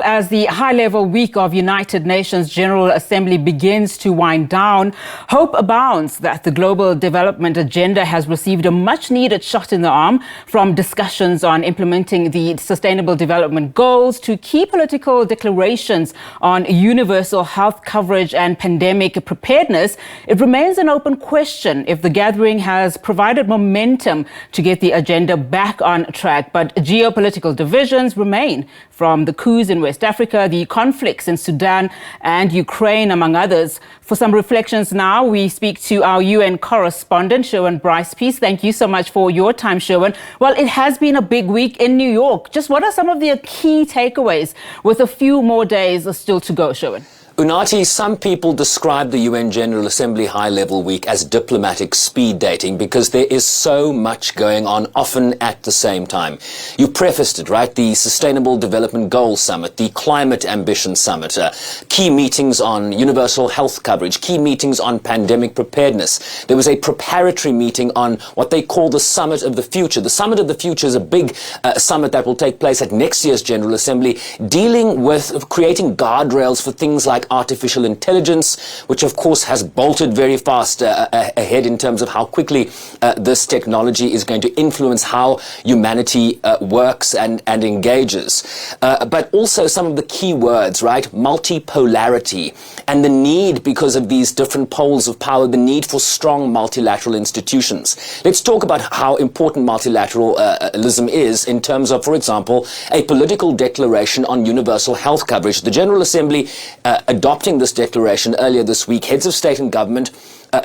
As the high-level week of United Nations General Assembly begins to wind down, hope abounds that the global development agenda has received a much-needed shot in the arm, from discussions on implementing the Sustainable Development Goals to key political declarations on universal health coverage and pandemic preparedness. It remains an open question if the gathering has provided momentum to get the agenda back on track. But geopolitical divisions remain, from the coups in West Africa, the conflicts in Sudan and Ukraine, among others. For some reflections now, we speak to our UN correspondent, Sherwin Bryce-Pease. Thank you so much for your time, Sherwin. Well, it has been a big week in New York. Just what are some of the key takeaways with a few more days still to go, Sherwin? Unati, some people describe the UN General Assembly high-level week as diplomatic speed dating because there is so much going on, often at the same time. You prefaced it, right? The Sustainable Development Goals Summit, the Climate Ambition Summit, key meetings on universal health coverage, key meetings on pandemic preparedness. There was a preparatory meeting on what they call the Summit of the Future. The Summit of the Future is a big summit that will take place at next year's General Assembly, dealing with creating guardrails for things like artificial intelligence, which of course has bolted very fast ahead in terms of how quickly this technology is going to influence how humanity works and engages. But also some of the key words, right? Multipolarity, and the need, because of these different poles of power, the need for strong multilateral institutions. Let's talk about how important multilateralism is in terms of, for example, a political declaration on universal health coverage. The General Assembly adopting this declaration earlier this week, heads of state and government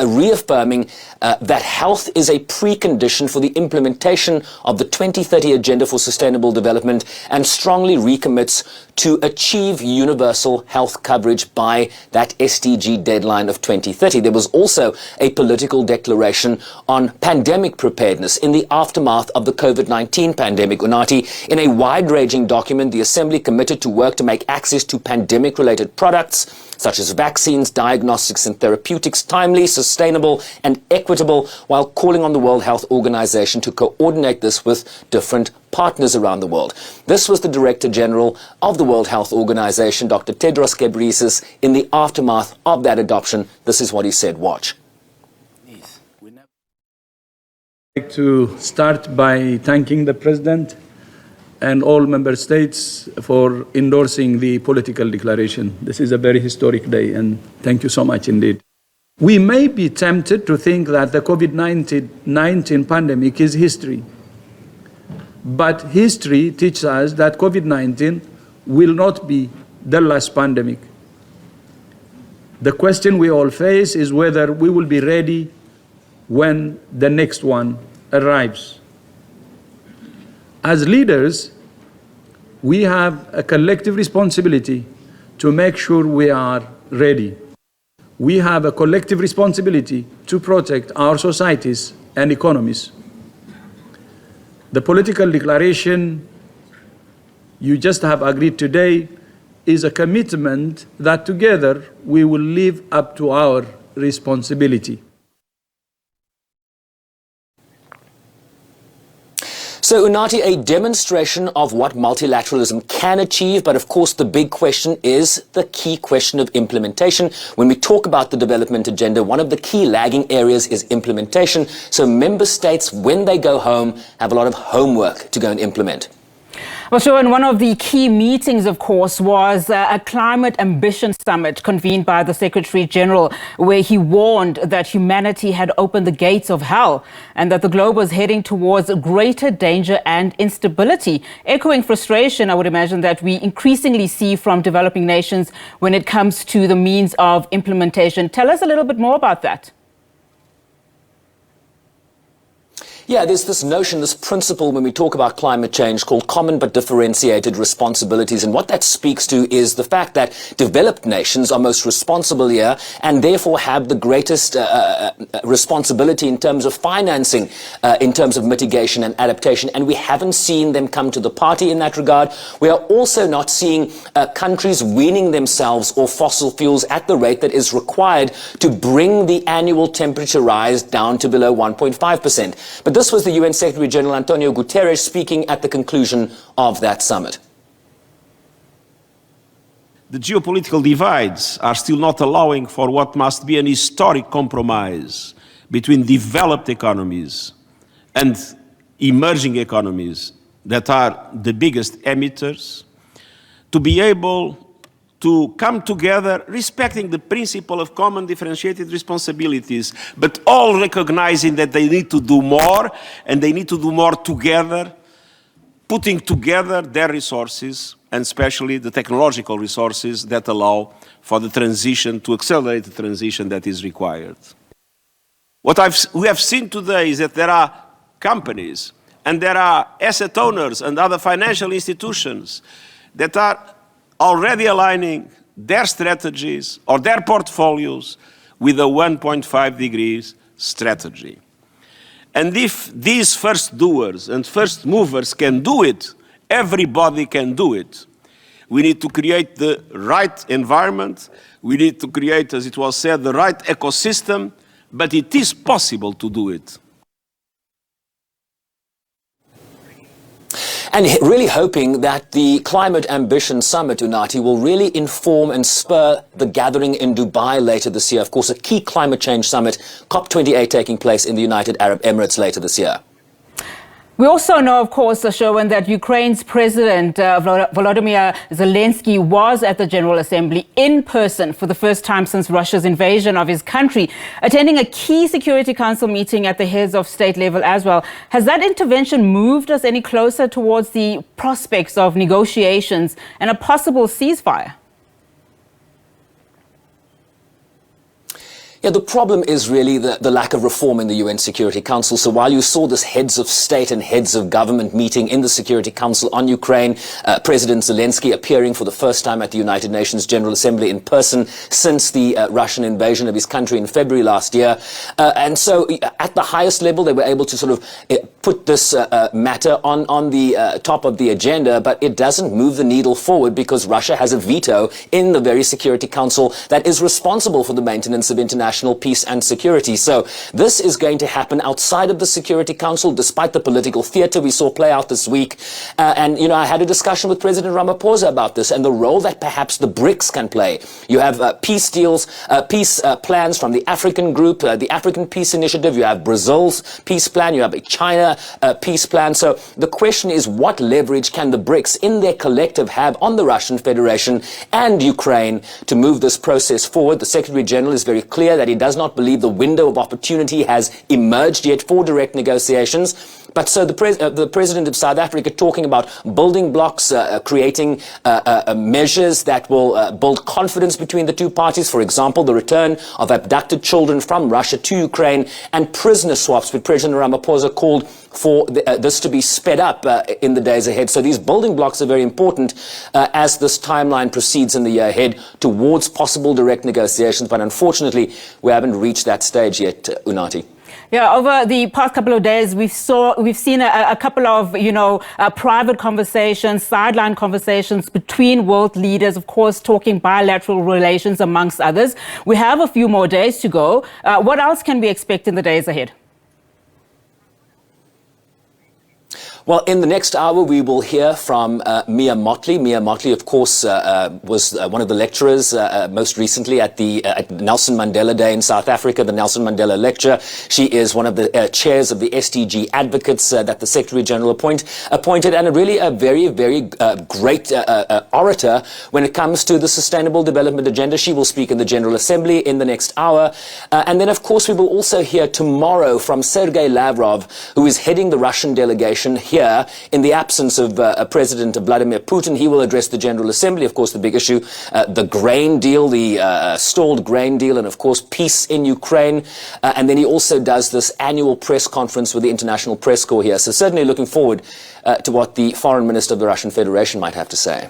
reaffirming that health is a precondition for the implementation of the 2030 Agenda for Sustainable Development, and strongly recommits to achieve universal health coverage by that SDG deadline of 2030. There was also a political declaration on pandemic preparedness in the aftermath of the COVID-19 pandemic. Unati, in a wide-ranging document, the Assembly committed to work to make access to pandemic-related products such as vaccines, diagnostics and therapeutics timely, sustainable and equitable, while calling on the World Health Organization to coordinate this with different partners around the world. This was the Director General of the World Health Organization, Dr. Tedros Ghebreyesus, in the aftermath of that adoption. This is what he said. Watch. I'd like to start by thanking the President and all member states for endorsing the political declaration. This is a very historic day, and thank you so much indeed. We may be tempted to think that the COVID-19 pandemic is history, but history teaches us that COVID-19 will not be the last pandemic. The question we all face is whether we will be ready when the next one arrives. As leaders, we have a collective responsibility to make sure we are ready. We have a collective responsibility to protect our societies and economies. The political declaration you just have agreed today is a commitment that together we will live up to our responsibility. So, Unati, a demonstration of what multilateralism can achieve, but of course the big question is the key question of implementation. When we talk about the development agenda, one of the key lagging areas is implementation. So member states, when they go home, have a lot of homework to go and implement. Well, Sherwin, one of the key meetings, of course, was a climate ambition summit convened by the Secretary General, where he warned that humanity had opened the gates of hell and that the globe was heading towards greater danger and instability, echoing frustration, I would imagine, that we increasingly see from developing nations when it comes to the means of implementation. Tell us a little bit more about that. Yeah, there's this notion, this principle when we talk about climate change called common but differentiated responsibilities. And what that speaks to is the fact that developed nations are most responsible here and therefore have the greatest responsibility in terms of financing, in terms of mitigation and adaptation. And we haven't seen them come to the party in that regard. We are also not seeing countries weaning themselves off fossil fuels at the rate that is required to bring the annual temperature rise down to below 1.5%. But this was the UN Secretary General Antonio Guterres speaking at the conclusion of that summit. the geopolitical divides are still not allowing for what must be an historic compromise between developed economies and emerging economies that are the biggest emitters, to be able to come together respecting the principle of common differentiated responsibilities, but all recognizing that they need to do more, and they need to do more together, putting together their resources, and especially the technological resources that allow for the transition, to accelerate the transition that is required. What we have seen today is that there are companies and there are asset owners and other financial institutions that are already aligning their strategies or their portfolios with a 1.5 degrees strategy. And if these first doers and first movers can do it, everybody can do it. We need to create the right environment. We need to create, as it was said, the right ecosystem, but it is possible to do it. And really hoping that the Climate Ambition Summit, Unati, will really inform and spur the gathering in Dubai later this year. Of course, a key climate change summit, COP28, taking place in the United Arab Emirates later this year. We also know, of course, Sherwin, that Ukraine's President Volodymyr Zelensky was at the General Assembly in person for the first time since Russia's invasion of his country, attending a key Security Council meeting at the heads of state level as well. Has that intervention moved us any closer towards the prospects of negotiations and a possible ceasefire? Yeah, the problem is really the lack of reform in the UN Security Council. So while you saw this heads of state and heads of government meeting in the Security Council on Ukraine, President Zelensky appearing for the first time at the United Nations General Assembly in person since the Russian invasion of his country in February last year. And so at the highest level, they were able to sort of put this matter on the top of the agenda, but it doesn't move the needle forward because Russia has a veto in the very Security Council that is responsible for the maintenance of international peace and security. So this is going to happen outside of the Security Council, despite the political theater we saw play out this week. And, you know, I had a discussion with President Ramaphosa about this and the role that perhaps the BRICS can play. You have peace deals, peace plans from the African group, the African Peace Initiative. You have Brazil's peace plan. You have a China peace plan. So the question is, what leverage can the BRICS in their collective have on the Russian Federation and Ukraine to move this process forward? The Secretary General is very clear that he does not believe the window of opportunity has emerged yet for direct negotiations. But so the President of South Africa talking about building blocks, creating measures that will build confidence between the two parties. For example, the return of abducted children from Russia to Ukraine and prisoner swaps, which President Ramaphosa called for this to be sped up in the days ahead. So these building blocks are very important as this timeline proceeds in the year ahead towards possible direct negotiations. But unfortunately, we haven't reached that stage yet, Unati. Yeah, over the past couple of days, we've seen a couple of, private conversations, sideline conversations between world leaders, of course, talking bilateral relations amongst others. We have a few more days to go. What else can we expect in the days ahead? Well, in the next hour, we will hear from Mia Motley. Mia Motley, of course, was one of the lecturers most recently at the Nelson Mandela Day in South Africa, the Nelson Mandela Lecture. She is one of the chairs of the SDG advocates that the Secretary General appointed, and really a very, very great orator when it comes to the Sustainable Development Agenda. She will speak in the General Assembly in the next hour. And then, of course, we will also hear tomorrow from Sergei Lavrov, who is heading the Russian delegation here in the absence of President Vladimir Putin. He will address the General Assembly. Of course, the big issue, the grain deal, the stalled grain deal, and of course, peace in Ukraine. And then he also does this annual press conference with the International Press Corps here. So certainly looking forward to what the Foreign Minister of the Russian Federation might have to say.